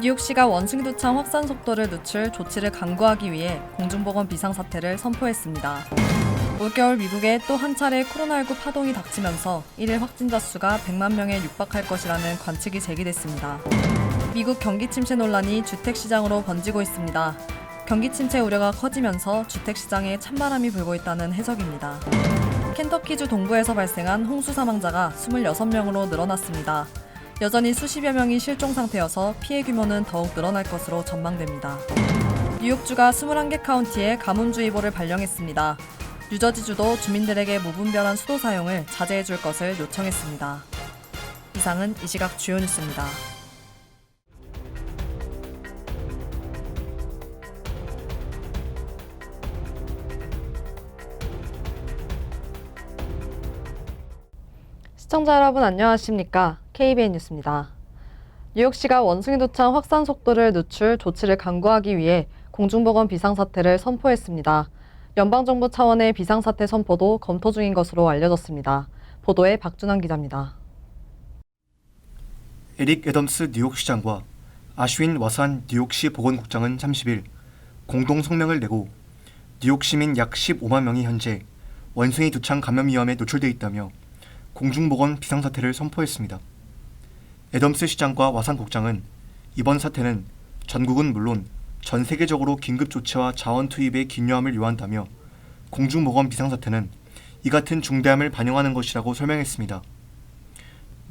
뉴욕시가 원숭이 두창 확산 속도를 늦출 조치를 강구하기 위해 공중보건 비상사태를 선포했습니다. 올겨울 미국에 또 한 차례 코로나19 파동이 닥치면서 1일 확진자 수가 100만 명에 육박할 것이라는 관측이 제기됐습니다. 미국 경기 침체 논란이 주택시장으로 번지고 있습니다. 경기 침체 우려가 커지면서 주택시장에 찬바람이 불고 있다는 해석입니다. 켄터키주 동부에서 발생한 홍수 사망자가 26명으로 늘어났습니다. 여전히 수십여 명이 실종 상태여서 피해 규모는 더욱 늘어날 것으로 전망됩니다. 뉴욕주가 21개 카운티에 가뭄주의보를 발령했습니다. 뉴저지주도 주민들에게 무분별한 수도 사용을 자제해 줄 것을 요청했습니다. 이상은 이 시각 주요 뉴스입니다. 시청자 여러분 안녕하십니까? KBN 뉴스입니다. 뉴욕시가 원숭이 두창 확산 속도를 늦출 조치를 강구하기 위해 공중보건 비상사태를 선포했습니다. 연방정부 차원의 비상사태 선포도 검토 중인 것으로 알려졌습니다. 보도에 박준환 기자입니다. 에릭 애덤스 뉴욕시장과 아슈윈 와산 뉴욕시 보건국장은 30일 공동 성명을 내고 뉴욕 시민 약 15만 명이 현재 원숭이 두창 감염 위험에 노출돼 있다며 공중보건 비상사태를 선포했습니다. 애덤스 시장과 와산 국장은 이번 사태는 전국은 물론 전 세계적으로 긴급조치와 자원 투입에 긴요함을 요한다며 공중보건 비상사태는 이 같은 중대함을 반영하는 것이라고 설명했습니다.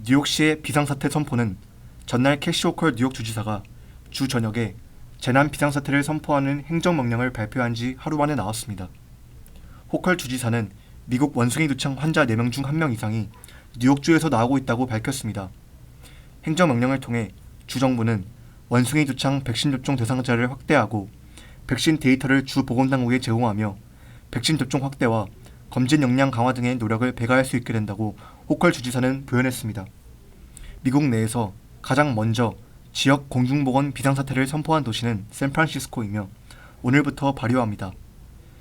뉴욕시의 비상사태 선포는 전날 캐시 호컬 뉴욕 주지사가 주 저녁에 재난 비상사태를 선포하는 행정명령을 발표한 지 하루 만에 나왔습니다. 호컬 주지사는 미국 원숭이 두창 환자 4명 중 1명 이상이 뉴욕주에서 나오고 있다고 밝혔습니다. 행정명령을 통해 주정부는 원숭이 두창 백신 접종 대상자를 확대하고 백신 데이터를 주 보건당국에 제공하며 백신 접종 확대와 검진 역량 강화 등의 노력을 배가할 수 있게 된다고 호컬 주지사는 표현했습니다. 미국 내에서 가장 먼저 지역 공중보건 비상사태를 선포한 도시는 샌프란시스코이며 오늘부터 발효합니다.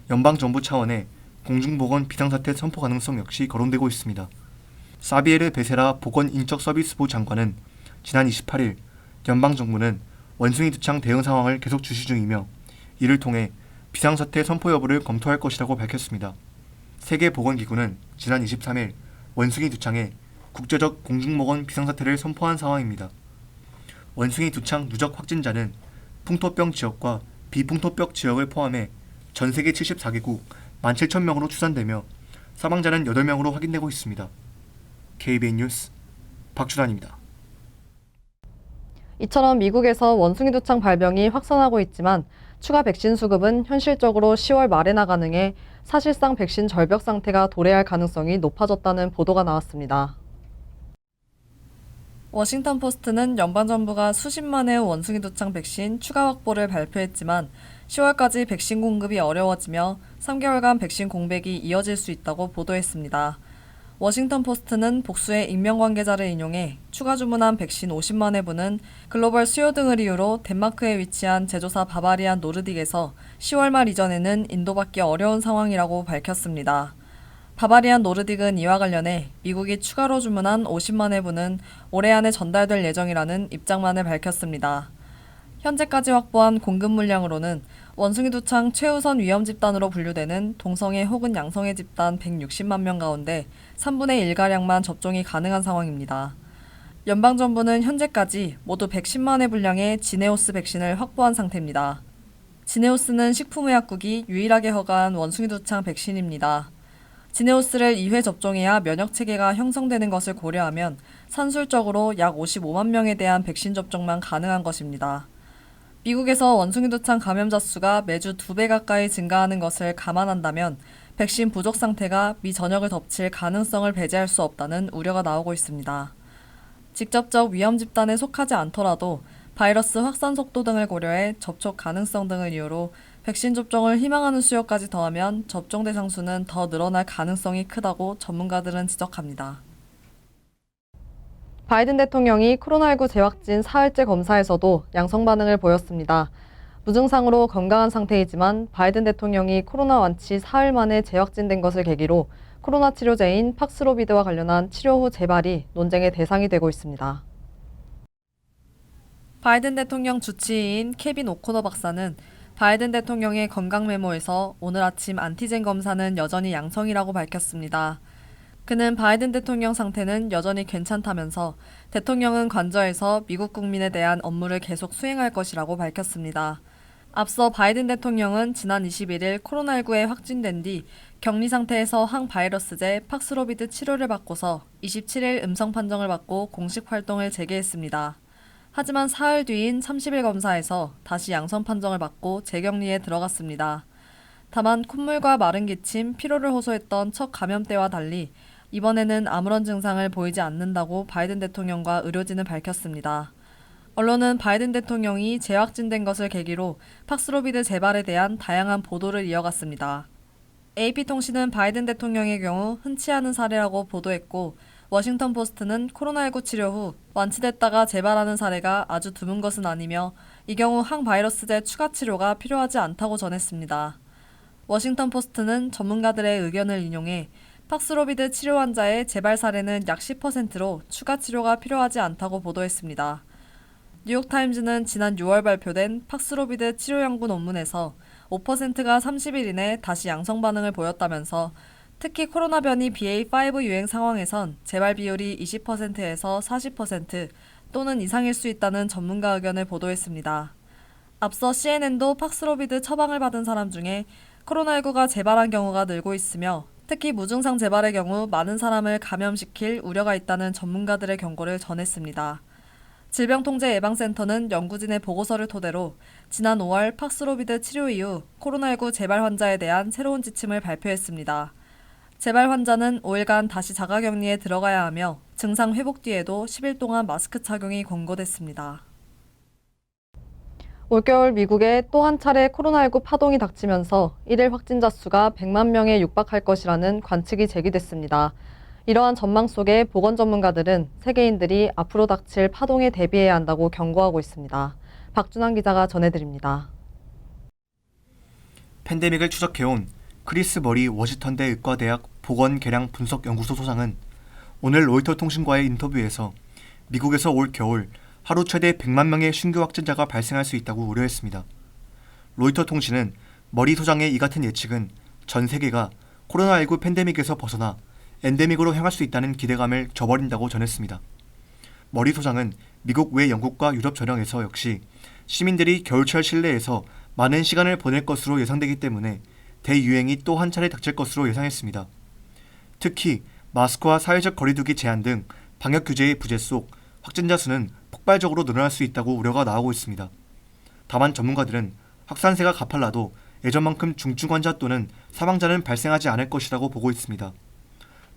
연방정부 차원의 공중보건 비상사태 선포 가능성 역시 거론되고 있습니다. 사비에르 베세라 보건인적서비스부 장관은 지난 28일 연방정부는 원숭이 두창 대응 상황을 계속 주시 중이며 이를 통해 비상사태 선포 여부를 검토할 것이라고 밝혔습니다. 세계보건기구는 지난 23일 원숭이 두창에 국제적 공중보건 비상사태를 선포한 상황입니다. 원숭이 두창 누적 확진자는 풍토병 지역과 비풍토병 지역을 포함해 전 세계 74개국 17,000명으로 추산되며 사망자는 8명으로 확인되고 있습니다. KBN 뉴스 박준환입니다. 이처럼 미국에서 원숭이 두창 발병이 확산하고 있지만 추가 백신 수급은 현실적으로 10월 말에나 가능해 사실상 백신 절벽 상태가 도래할 가능성이 높아졌다는 보도가 나왔습니다. 워싱턴 포스트는 연방정부가 수십만의 원숭이 두창 백신 추가 확보를 발표했지만 10월까지 백신 공급이 어려워지며 3개월간 백신 공백이 이어질 수 있다고 보도했습니다. 워싱턴 포스트는 복수의 익명 관계자를 인용해 추가 주문한 백신 50만 회분은 글로벌 수요 등을 이유로 덴마크에 위치한 제조사 바바리안 노르딕에서 10월 말 이전에는 인도받기 어려운 상황이라고 밝혔습니다. 바바리안 노르딕은 이와 관련해 미국이 추가로 주문한 50만 회분은 올해 안에 전달될 예정이라는 입장만을 밝혔습니다. 현재까지 확보한 공급 물량으로는 원숭이 두창 최우선 위험 집단으로 분류되는 동성애 혹은 양성애 집단 160만 명 가운데 3분의 1가량만 접종이 가능한 상황입니다. 연방정부는 현재까지 모두 110만 회 분량의 지네오스 백신을 확보한 상태입니다. 지네오스는 식품의약국이 유일하게 허가한 원숭이 두창 백신입니다. 지네오스를 2회 접종해야 면역체계가 형성되는 것을 고려하면 산술적으로 약 55만 명에 대한 백신 접종만 가능한 것입니다. 미국에서 원숭이 두창 감염자 수가 매주 2배 가까이 증가하는 것을 감안한다면 백신 부족 상태가 미 전역을 덮칠 가능성을 배제할 수 없다는 우려가 나오고 있습니다. 직접적 위험 집단에 속하지 않더라도 바이러스 확산 속도 등을 고려해 접촉 가능성 등을 이유로 백신 접종을 희망하는 수요까지 더하면 접종 대상 수는 더 늘어날 가능성이 크다고 전문가들은 지적합니다. 바이든 대통령이 코로나19 재확진 사흘째 검사에서도 양성 반응을 보였습니다. 무증상으로 건강한 상태이지만 바이든 대통령이 코로나 완치 사흘 만에 재확진된 것을 계기로 코로나 치료제인 팍스로비드와 관련한 치료 후 재발이 논쟁의 대상이 되고 있습니다. 바이든 대통령 주치의인 케빈 오코너 박사는 바이든 대통령의 건강 메모에서 오늘 아침 안티젠 검사는 여전히 양성이라고 밝혔습니다. 그는 바이든 대통령 상태는 여전히 괜찮다면서 대통령은 관저에서 미국 국민에 대한 업무를 계속 수행할 것이라고 밝혔습니다. 앞서 바이든 대통령은 지난 21일 코로나19에 확진된 뒤 격리 상태에서 항바이러스제 팍스로비드 치료를 받고서 27일 음성 판정을 받고 공식 활동을 재개했습니다. 하지만 사흘 뒤인 30일 검사에서 다시 양성 판정을 받고 재격리에 들어갔습니다. 다만 콧물과 마른 기침, 피로를 호소했던 첫 감염 때와 달리 이번에는 아무런 증상을 보이지 않는다고 바이든 대통령과 의료진은 밝혔습니다. 언론은 바이든 대통령이 재확진된 것을 계기로 팍스로비드 재발에 대한 다양한 보도를 이어갔습니다. AP통신은 바이든 대통령의 경우 흔치 않은 사례라고 보도했고 워싱턴 포스트는 코로나19 치료 후 완치됐다가 재발하는 사례가 아주 드문 것은 아니며 이 경우 항바이러스제 추가 치료가 필요하지 않다고 전했습니다. 워싱턴 포스트는 전문가들의 의견을 인용해 팍스로비드 치료 환자의 재발 사례는 약 10%로 추가 치료가 필요하지 않다고 보도했습니다. 뉴욕타임즈는 지난 6월 발표된 팍스로비드 치료 연구 논문에서 5%가 30일 이내 다시 양성 반응을 보였다면서 특히 코로나 변이 BA.5 유행 상황에선 재발 비율이 20%에서 40% 또는 이상일 수 있다는 전문가 의견을 보도했습니다. 앞서 CNN도 팍스로비드 처방을 받은 사람 중에 코로나19가 재발한 경우가 늘고 있으며 특히 무증상 재발의 경우 많은 사람을 감염시킬 우려가 있다는 전문가들의 경고를 전했습니다. 질병통제예방센터는 연구진의 보고서를 토대로 지난 5월 팍스로비드 치료 이후 코로나19 재발 환자에 대한 새로운 지침을 발표했습니다. 재발 환자는 5일간 다시 자가격리에 들어가야 하며 증상 회복 뒤에도 10일 동안 마스크 착용이 권고됐습니다. 올겨울 미국에 또 한 차례 코로나19 파동이 닥치면서 1일 확진자 수가 100만 명에 육박할 것이라는 관측이 제기됐습니다. 이러한 전망 속에 보건 전문가들은 세계인들이 앞으로 닥칠 파동에 대비해야 한다고 경고하고 있습니다. 박준환 기자가 전해드립니다. 팬데믹을 추적해온 크리스 머리 워싱턴대 의과대학 보건계량 분석연구소 소장은 오늘 로이터 통신과의 인터뷰에서 미국에서 올 겨울 하루 최대 100만 명의 신규 확진자가 발생할 수 있다고 우려했습니다. 로이터 통신은 머리 소장의 이 같은 예측은 전 세계가 코로나19 팬데믹에서 벗어나 엔데믹으로 향할 수 있다는 기대감을 저버린다고 전했습니다. 머리 소장은 미국 외 영국과 유럽 전역에서 역시 시민들이 겨울철 실내에서 많은 시간을 보낼 것으로 예상되기 때문에 대유행이 또 한 차례 닥칠 것으로 예상했습니다. 특히 마스크와 사회적 거리두기 제한 등 방역 규제의 부재 속 확진자 수는 폭발적으로 늘어날 수 있다고 우려가 나오고 있습니다. 다만 전문가들은 확산세가 가팔라도 예전만큼 중증 환자 또는 사망자는 발생하지 않을 것이라고 보고 있습니다.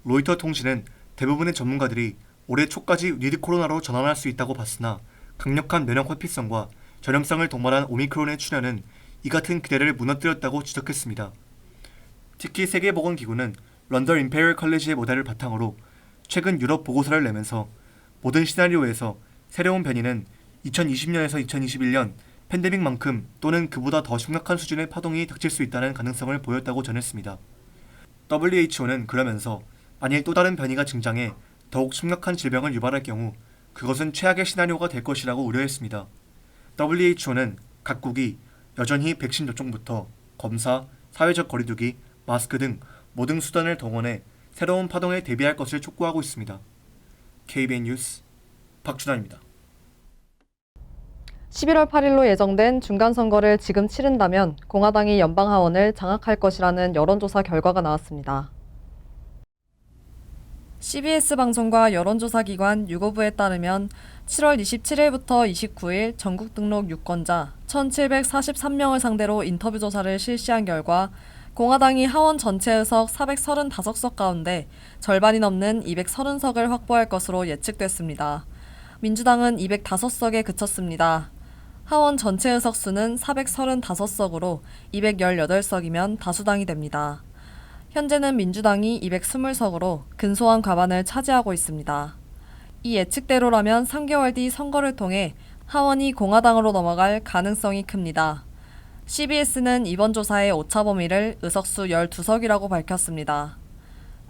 로이터 통신은 대부분의 전문가들이 올해 초까지 위드 코로나로 전환할 수 있다고 봤으나 강력한 면역 회피성과 전염성을 동반한 오미크론의 출현은 이 같은 기대를 무너뜨렸다고 지적했습니다. 특히 세계보건기구는 런던 임페리얼 컬리지의 모델을 바탕으로 최근 유럽 보고서를 내면서 모든 시나리오에서 새로운 변이는 2020년에서 2021년 팬데믹만큼 또는 그보다 더 심각한 수준의 파동이 닥칠 수 있다는 가능성을 보였다고 전했습니다. WHO는 그러면서 만일 또 다른 변이가 등장해 더욱 심각한 질병을 유발할 경우 그것은 최악의 시나리오가 될 것이라고 우려했습니다. WHO는 각국이 여전히 백신 접종부터 검사, 사회적 거리두기, 마스크 등 모든 수단을 동원해 새로운 파동에 대비할 것을 촉구하고 있습니다. KBN 뉴스 박준환입니다. 11월 8일로 예정된 중간선거를 지금 치른다면 공화당이 연방하원을 장악할 것이라는 여론조사 결과가 나왔습니다. CBS 방송과 여론조사 기관 유고브에 따르면 7월 27일부터 29일 전국 등록 유권자 1,743명을 상대로 인터뷰 조사를 실시한 결과 공화당이 하원 전체 의석 435석 가운데 절반이 넘는 230석을 확보할 것으로 예측됐습니다. 민주당은 205석에 그쳤습니다. 하원 전체 의석 수는 435석으로 218석이면 다수당이 됩니다. 현재는 민주당이 220석으로 근소한 과반을 차지하고 있습니다. 이 예측대로라면 3개월 뒤 선거를 통해 하원이 공화당으로 넘어갈 가능성이 큽니다. CBS는 이번 조사의 오차 범위를 의석수 12석이라고 밝혔습니다.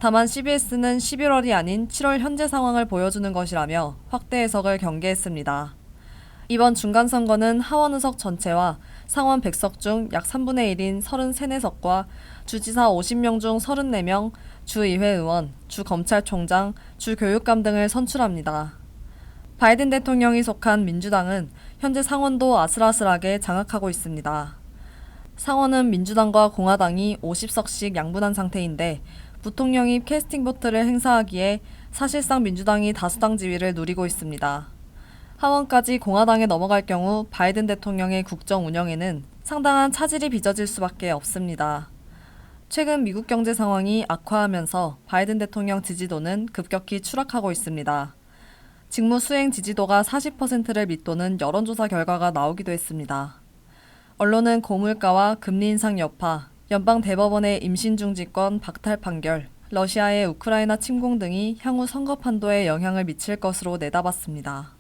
다만 CBS는 11월이 아닌 7월 현재 상황을 보여주는 것이라며 확대 해석을 경계했습니다. 이번 중간선거는 하원 의석 전체와 상원 100석 중 약 3분의 1인 33, 4석과 주지사 50명 중 34명, 주의회 의원, 주검찰총장, 주교육감 등을 선출합니다. 바이든 대통령이 속한 민주당은 현재 상원도 아슬아슬하게 장악하고 있습니다. 상원은 민주당과 공화당이 50석씩 양분한 상태인데 부통령이 캐스팅 보트를 행사하기에 사실상 민주당이 다수당 지위를 누리고 있습니다. 하원까지 공화당에 넘어갈 경우 바이든 대통령의 국정 운영에는 상당한 차질이 빚어질 수밖에 없습니다. 최근 미국 경제 상황이 악화하면서 바이든 대통령 지지도는 급격히 추락하고 있습니다. 직무 수행 지지도가 40%를 밑도는 여론조사 결과가 나오기도 했습니다. 언론은 고물가와 금리 인상 여파, 연방 대법원의 임신중지권 박탈 판결, 러시아의 우크라이나 침공 등이 향후 선거 판도에 영향을 미칠 것으로 내다봤습니다.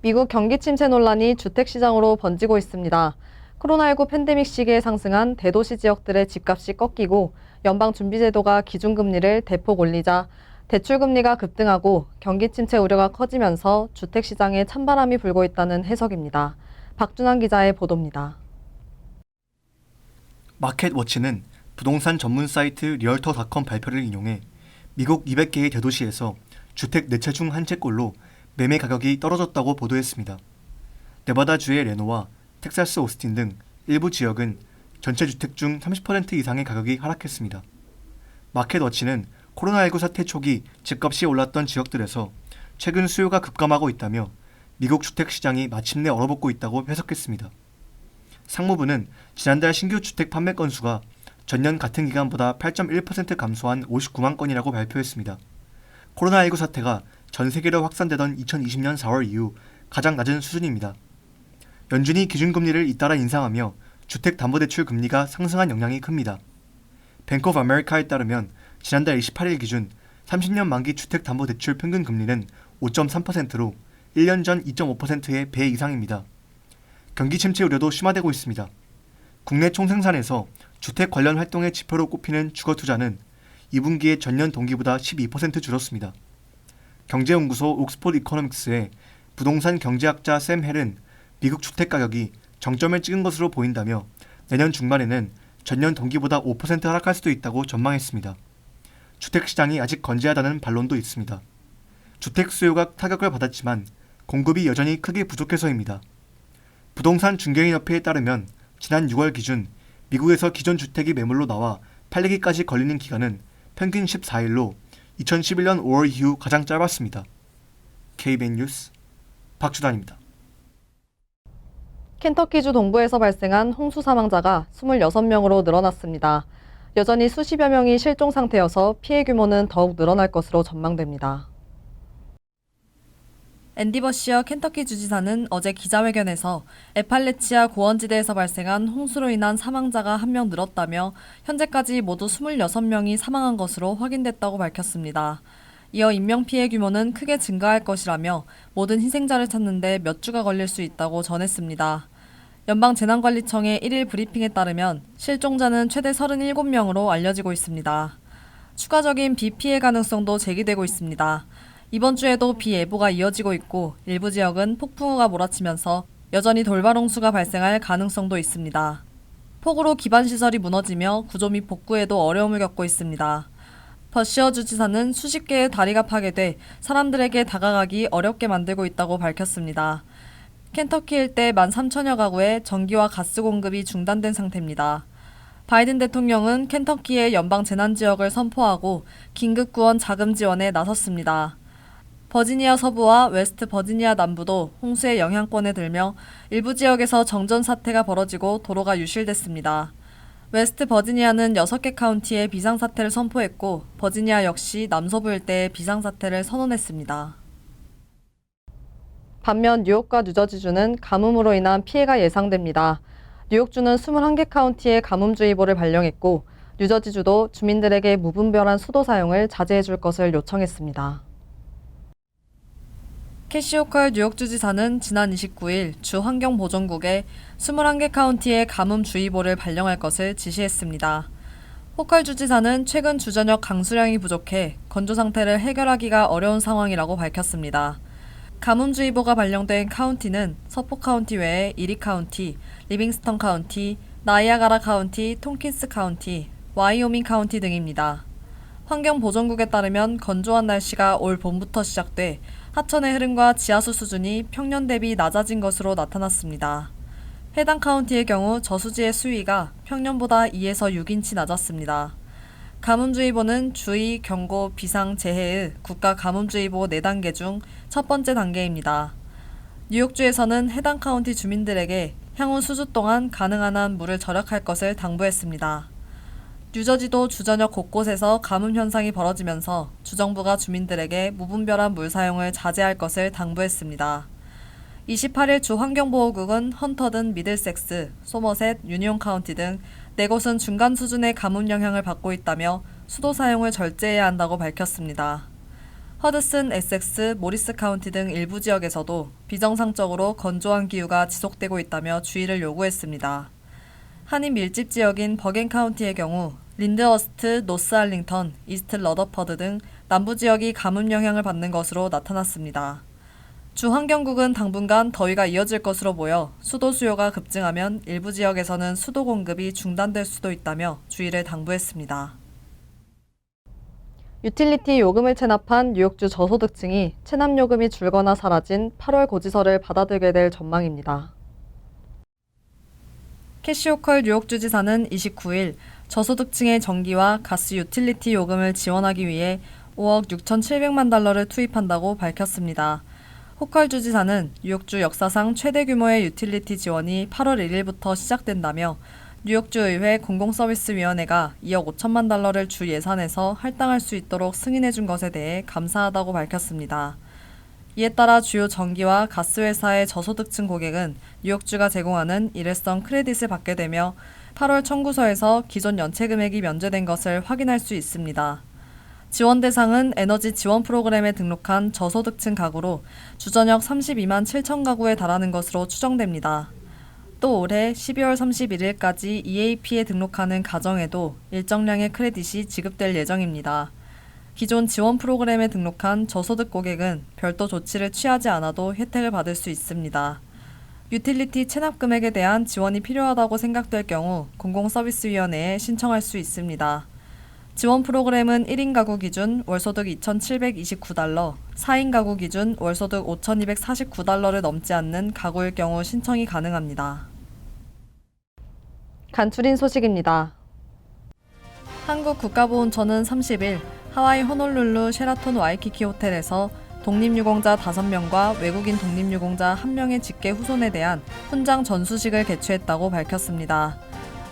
미국 경기 침체 논란이 주택시장으로 번지고 있습니다. 코로나19 팬데믹 시기에 상승한 대도시 지역들의 집값이 꺾이고 연방준비제도가 기준금리를 대폭 올리자 대출금리가 급등하고 경기 침체 우려가 커지면서 주택시장에 찬바람이 불고 있다는 해석입니다. 박준환 기자의 보도입니다. 마켓워치는 부동산 전문 사이트 리얼터닷컴 발표를 인용해 미국 200개의 대도시에서 주택 4채 중 1채꼴로 매매 가격이 떨어졌다고 보도했습니다. 네바다주의 레노와 텍사스 오스틴 등 일부 지역은 전체 주택 중 30% 이상의 가격이 하락했습니다. 마켓워치는 코로나19 사태 초기 집값이 올랐던 지역들에서 최근 수요가 급감하고 있다며 미국 주택시장이 마침내 얼어붙고 있다고 해석했습니다. 상무부는 지난달 신규 주택 판매 건수가 전년 같은 기간보다 8.1% 감소한 59만 건이라고 발표했습니다. 코로나19 사태가 전 세계로 확산되던 2020년 4월 이후 가장 낮은 수준입니다. 연준이 기준금리를 잇따라 인상하며 주택담보대출 금리가 상승한 영향이 큽니다. 뱅크 오브 아메리카에 따르면 지난달 28일 기준 30년 만기 주택담보대출 평균 금리는 5.3%로 1년 전 2.5%의 배 이상입니다. 경기 침체 우려도 심화되고 있습니다. 국내 총생산에서 주택 관련 활동의 지표로 꼽히는 주거투자는 2분기에 전년 동기보다 12% 줄었습니다. 경제연구소 옥스포드 이코노믹스의 부동산 경제학자 샘 헬은 미국 주택가격이 정점을 찍은 것으로 보인다며 내년 중반에는 전년 동기보다 5% 하락할 수도 있다고 전망했습니다. 주택시장이 아직 건재하다는 반론도 있습니다. 주택 수요가 타격을 받았지만 공급이 여전히 크게 부족해서입니다. 부동산 중개인협회에 따르면 지난 6월 기준 미국에서 기존 주택이 매물로 나와 팔리기까지 걸리는 기간은 평균 14일로 2011년 5월 이후 가장 짧았습니다. KBN 뉴스 박주단입니다. 켄터키주 동부에서 발생한 홍수 사망자가 26명으로 늘어났습니다. 여전히 수십여 명이 실종 상태여서 피해 규모는 더욱 늘어날 것으로 전망됩니다. 앤디 버시어 켄터키 주지사는 어제 기자회견에서 에팔레치아 고원지대에서 발생한 홍수로 인한 사망자가 1명 늘었다며 현재까지 모두 26명이 사망한 것으로 확인됐다고 밝혔습니다. 이어 인명피해 규모는 크게 증가할 것이라며 모든 희생자를 찾는 데 몇 주가 걸릴 수 있다고 전했습니다. 연방재난관리청의 1일 브리핑에 따르면 실종자는 최대 37명으로 알려지고 있습니다. 추가적인 비 피해 가능성도 제기되고 있습니다. 이번 주에도 비 예보가 이어지고 있고 일부 지역은 폭풍우가 몰아치면서 여전히 돌발 홍수가 발생할 가능성도 있습니다. 폭우로 기반시설이 무너지며 구조 및 복구에도 어려움을 겪고 있습니다. 버시어 주지사는 수십 개의 다리가 파괴돼 사람들에게 다가가기 어렵게 만들고 있다고 밝혔습니다. 켄터키 일대 13,000여 가구에 전기와 가스 공급이 중단된 상태입니다. 바이든 대통령은 켄터키의 연방 재난 지역을 선포하고 긴급 구원 자금 지원에 나섰습니다. 버지니아 서부와 웨스트 버지니아 남부도 홍수의 영향권에 들며 일부 지역에서 정전 사태가 벌어지고 도로가 유실됐습니다. 웨스트 버지니아는 6개 카운티에 비상사태를 선포했고 버지니아 역시 남서부 일대에 비상사태를 선언했습니다. 반면 뉴욕과 뉴저지주는 가뭄으로 인한 피해가 예상됩니다. 뉴욕주는 21개 카운티에 가뭄주의보를 발령했고 뉴저지주도 주민들에게 무분별한 수도 사용을 자제해 줄 것을 요청했습니다. 캐시 호컬 뉴욕주지사는 지난 29일 주 환경보전국에 21개 카운티에 가뭄주의보를 발령할 것을 지시했습니다. 호컬 주지사는 최근 주저녁 강수량이 부족해 건조 상태를 해결하기가 어려운 상황이라고 밝혔습니다. 가뭄주의보가 발령된 카운티는 서포 카운티 외에 이리 카운티, 리빙스턴 카운티, 나이아가라 카운티, 톰킨스 카운티, 와이오밍 카운티 등입니다. 환경보전국에 따르면 건조한 날씨가 올 봄부터 시작돼 하천의 흐름과 지하수 수준이 평년 대비 낮아진 것으로 나타났습니다. 해당 카운티의 경우 저수지의 수위가 평년보다 2에서 6인치 낮았습니다. 가뭄주의보는 주의, 경고, 비상, 재해의 국가 가뭄주의보 4단계 중 첫 번째 단계입니다. 뉴욕주에서는 해당 카운티 주민들에게 향후 수주 동안 가능한 한 물을 절약할 것을 당부했습니다. 뉴저지도 주저녁 곳곳에서 가뭄 현상이 벌어지면서 주정부가 주민들에게 무분별한 물 사용을 자제할 것을 당부했습니다. 28일 주 환경보호국은 헌터든, 미들섹스, 소머셋, 유니온 카운티 등 4곳은 중간 수준의 가뭄 영향을 받고 있다며 수도 사용을 절제해야 한다고 밝혔습니다. 허드슨, 에섹스, 모리스 카운티 등 일부 지역에서도 비정상적으로 건조한 기후가 지속되고 있다며 주의를 요구했습니다. 한인 밀집 지역인 버겐 카운티의 경우 린드어스트, 노스 알링턴, 이스트 러더퍼드 등 남부 지역이 가뭄 영향을 받는 것으로 나타났습니다. 주 환경국은 당분간 더위가 이어질 것으로 보여 수도 수요가 급증하면 일부 지역에서는 수도 공급이 중단될 수도 있다며 주의를 당부했습니다. 유틸리티 요금을 체납한 뉴욕주 저소득층이 체납 요금이 줄거나 사라진 8월 고지서를 받아들게 될 전망입니다. 캐시 호컬 뉴욕주지사는 29일 저소득층의 전기와 가스 유틸리티 요금을 지원하기 위해 5억 6,700만 달러를 투입한다고 밝혔습니다. 호컬 주지사는 뉴욕주 역사상 최대 규모의 유틸리티 지원이 8월 1일부터 시작된다며 뉴욕주 의회 공공서비스위원회가 2억 5천만 달러를 주 예산에서 할당할 수 있도록 승인해 준 것에 대해 감사하다고 밝혔습니다. 이에 따라 주요 전기와 가스 회사의 저소득층 고객은 뉴욕주가 제공하는 일회성 크레딧을 받게 되며 8월 청구서에서 기존 연체 금액이 면제된 것을 확인할 수 있습니다. 지원 대상은 에너지 지원 프로그램에 등록한 저소득층 가구로 주저녁 32만 7천 가구에 달하는 것으로 추정됩니다. 또 올해 12월 31일까지 EAP에 등록하는 가정에도 일정량의 크레딧이 지급될 예정입니다. 기존 지원 프로그램에 등록한 저소득 고객은 별도 조치를 취하지 않아도 혜택을 받을 수 있습니다. 유틸리티 체납 금액에 대한 지원이 필요하다고 생각될 경우 공공서비스위원회에 신청할 수 있습니다. 지원 프로그램은 1인 가구 기준 월소득 2,729달러, 4인 가구 기준 월소득 5,249달러를 넘지 않는 가구일 경우 신청이 가능합니다. 간추린 소식입니다. 한국 국가보훈처는 30일 하와이 호놀룰루 쉐라톤 와이키키 호텔에서 독립유공자 5명과 외국인 독립유공자 1명의 직계 후손에 대한 훈장 전수식을 개최했다고 밝혔습니다.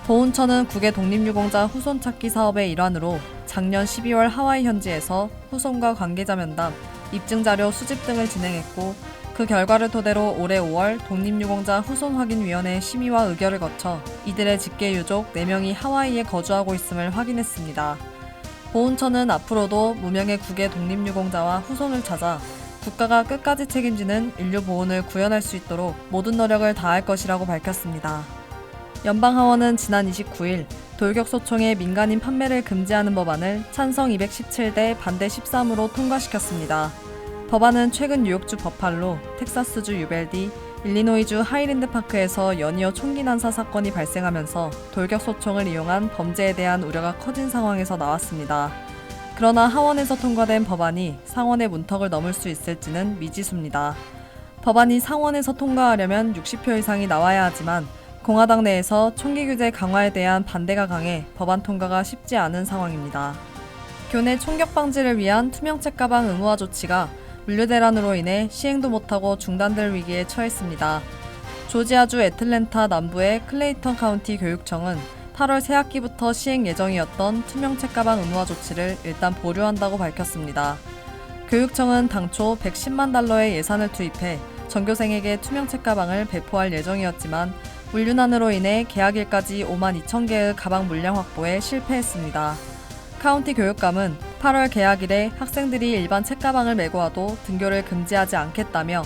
보훈처는 국외 독립유공자 후손 찾기 사업의 일환으로 작년 12월 하와이 현지에서 후손과 관계자 면담, 입증자료 수집 등을 진행했고 그 결과를 토대로 올해 5월 독립유공자 후손확인위원회 심의와 의결을 거쳐 이들의 직계 유족 4명이 하와이에 거주하고 있음을 확인했습니다. 보훈처는 앞으로도 무명의 국외 독립유공자와 후손을 찾아 국가가 끝까지 책임지는 인류 보훈을 구현할 수 있도록 모든 노력을 다할 것이라고 밝혔습니다. 연방하원은 지난 29일 돌격소총의 민간인 판매를 금지하는 법안을 찬성 217대 반대 13으로 통과시켰습니다. 법안은 최근 뉴욕주 버팔로, 텍사스주 유벨디, 일리노이주 하이랜드파크에서 연이어 총기 난사 사건이 발생하면서 돌격소총을 이용한 범죄에 대한 우려가 커진 상황에서 나왔습니다. 그러나 하원에서 통과된 법안이 상원의 문턱을 넘을 수 있을지는 미지수입니다. 법안이 상원에서 통과하려면 60표 이상이 나와야 하지만 공화당 내에서 총기 규제 강화에 대한 반대가 강해 법안 통과가 쉽지 않은 상황입니다. 교내 총격 방지를 위한 투명책 가방 의무화 조치가 물류 대란으로 인해 시행도 못하고 중단될 위기에 처했습니다. 조지아주 애틀랜타 남부의 클레이턴 카운티 교육청은 8월 새학기부터 시행 예정이었던 투명책 가방 의무화 조치를 일단 보류한다고 밝혔습니다. 교육청은 당초 110만 달러의 예산을 투입해 전교생에게 투명책 가방을 배포할 예정이었지만 물류난으로 인해 개학일까지 5만 2천 개의 가방 물량 확보에 실패했습니다. 카운티 교육감은 8월 개학일에 학생들이 일반 책가방을 메고 와도 등교를 금지하지 않겠다며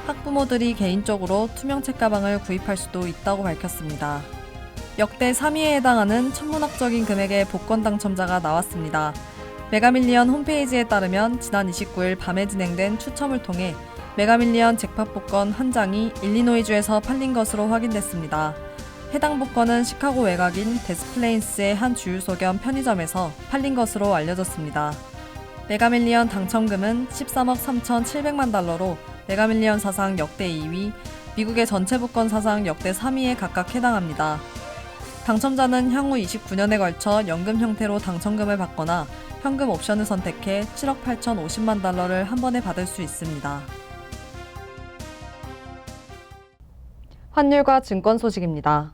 학부모들이 개인적으로 투명 책가방을 구입할 수도 있다고 밝혔습니다. 역대 3위에 해당하는 천문학적인 금액의 복권 당첨자가 나왔습니다. 메가밀리언 홈페이지에 따르면 지난 29일 밤에 진행된 추첨을 통해 메가밀리언 잭팟 복권 한 장이 일리노이주에서 팔린 것으로 확인됐습니다. 해당 복권은 시카고 외곽인 데스플레인스의 한 주유소 겸 편의점에서 팔린 것으로 알려졌습니다. 메가밀리언 당첨금은 13억 3,700만 달러로 메가밀리언 사상 역대 2위, 미국의 전체 복권 사상 역대 3위에 각각 해당합니다. 당첨자는 향후 29년에 걸쳐 연금 형태로 당첨금을 받거나 현금 옵션을 선택해 7억 8,050만 달러를 한 번에 받을 수 있습니다. 환율과 증권 소식입니다.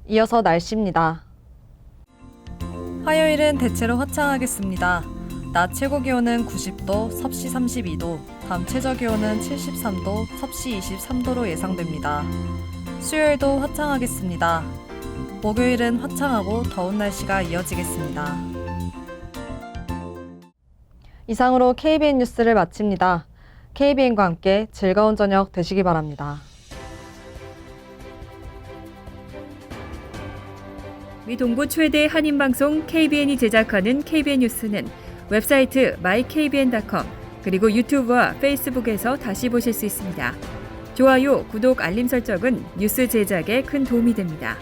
이어서 날씨입니다. 화요일은 대체로 화창하겠습니다. 낮 최고 기온은 90도, 섭씨 32도, 밤 최저 기온은 73도, 섭씨 23도로 예상됩니다. 수요일도 화창하겠습니다. 목요일은 화창하고 더운 날씨가 이어지겠습니다. 이상으로 KBN 뉴스를 마칩니다. KBN과 함께 즐거운 저녁 되시기 바랍니다. 미 동부 최대 한인방송 KBN이 제작하는 KBN 뉴스는 웹사이트 mykbn.com 그리고 유튜브와 페이스북에서 다시 보실 수 있습니다. 좋아요, 구독, 알림 설정은 뉴스 제작에 큰 도움이 됩니다.